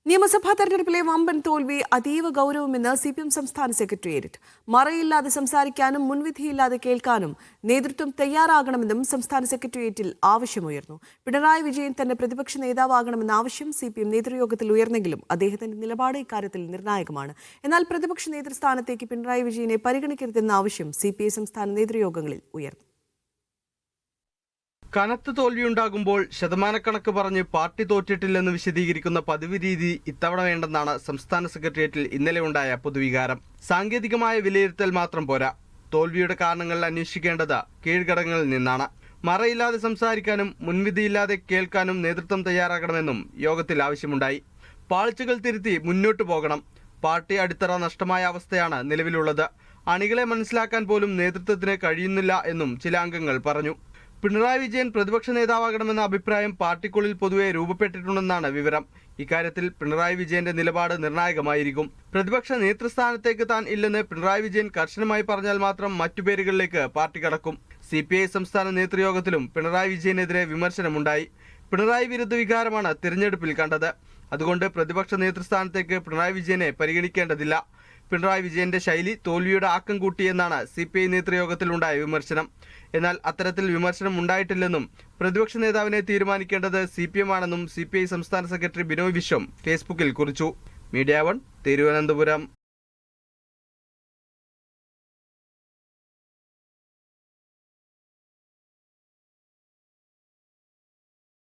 നിയമസഭാ തെരഞ്ഞെടുപ്പിലെ വമ്പൻ തോൽവി അതീവ ഗൗരവമെന്ന് CPM സംസ്ഥാന സെക്രട്ടേറിയറ്റ്. മറയില്ലാതെ സംസാരിക്കാനും മുൻവിധിയില്ലാതെ കേൾക്കാനും നേതൃത്വം തയ്യാറാകണമെന്നും സംസ്ഥാന സെക്രട്ടേറിയറ്റിൽ ആവശ്യമുയർന്നു. പിണറായി വിജയൻ തന്നെ പ്രതിപക്ഷ നേതാവാകണമെന്ന ആവശ്യം CPM നേതൃയോഗത്തിൽ ഉയർന്നെങ്കിലും അദ്ദേഹത്തിന്റെ നിലപാട് ഇക്കാര്യത്തിൽ നിർണായകമാണ്. എന്നാൽ പ്രതിപക്ഷ നേതൃസ്ഥാനത്തേക്ക് പിണറായി വിജയനെ പരിഗണിക്കരുതെന്ന ആവശ്യം CPI സംസ്ഥാന നേതൃയോഗങ്ങളിൽ ഉയർന്നു. കനത്ത തോൽവിയുണ്ടാകുമ്പോൾ ശതമാനക്കണക്ക് പറഞ്ഞ് പാർട്ടി തോറ്റിട്ടില്ലെന്ന് വിശദീകരിക്കുന്ന പതിവ് രീതി ഇത്തവണ വേണ്ടെന്നാണ് സംസ്ഥാന സെക്രട്ടേറിയറ്റിൽ ഇന്നലെ ഉണ്ടായ പൊതുവികാരം. സാങ്കേതികമായ വിലയിരുത്തൽ മാത്രം പോരാ, തോൽവിയുടെ കാരണങ്ങൾ അന്വേഷിക്കേണ്ടത് കീഴ്ഘടകങ്ങളിൽ നിന്നാണ്. മറയില്ലാതെ സംസാരിക്കാനും മുൻവിധിയില്ലാതെ കേൾക്കാനും നേതൃത്വം തയ്യാറാകണമെന്നും യോഗത്തിൽ ആവശ്യമുണ്ടായി. പാളിച്ചകൾ തിരുത്തി മുന്നോട്ടു പോകണം. പാർട്ടി അടിത്തറ നഷ്ടമായ അവസ്ഥയാണ് നിലവിലുള്ളത്. അണികളെ മനസ്സിലാക്കാൻ പോലും നേതൃത്വത്തിന് കഴിയുന്നില്ല എന്നും ചില അംഗങ്ങൾ പറഞ്ഞു. പിണറായി വിജയൻ പ്രതിപക്ഷ നേതാവാകണമെന്ന അഭിപ്രായം പാർട്ടിക്കുള്ളിൽ പൊതുവെ രൂപപ്പെട്ടിട്ടുണ്ടെന്നാണ് വിവരം. ഇക്കാര്യത്തിൽ പിണറായി വിജയന്റെ നിലപാട് നിർണായകമായിരിക്കും. പ്രതിപക്ഷ നേതൃസ്ഥാനത്തേക്ക് താൻ ഇല്ലെന്ന് പിണറായി വിജയൻ കർശനമായി പറഞ്ഞാൽ മാത്രം മറ്റു പേരുകളിലേക്ക് പാർട്ടി കടക്കും. CPI സംസ്ഥാന നേതൃയോഗത്തിലും പിണറായി വിജയനെതിരെ വിമർശനമുണ്ടായി. പിണറായി വിരുദ്ധ വികാരമാണ് തിരഞ്ഞെടുപ്പിൽ കണ്ടത്. അതുകൊണ്ട് പ്രതിപക്ഷ നേതൃസ്ഥാനത്തേക്ക് പിണറായി വിജയനെ പരിഗണിക്കേണ്ടതില്ല. പിണറായി വിജയന്റെ ശൈലി തോൽവിയുടെ ആക്കം കൂട്ടിയെന്നാണ് CPI നേതൃയോഗത്തിലുണ്ടായ വിമർശനം. എന്നാൽ അത്തരത്തിൽ വിമർശനം ഉണ്ടായിട്ടില്ലെന്നും പ്രതിപക്ഷ നേതാവിനെ തീരുമാനിക്കേണ്ടത് CPM ആണെന്നും CPI സംസ്ഥാന സെക്രട്ടറി ബിനോയ് വിശ്വം ഫേസ്ബുക്കിൽ കുറിച്ചു. മീഡിയ 1 തിരുവനന്തപുരം.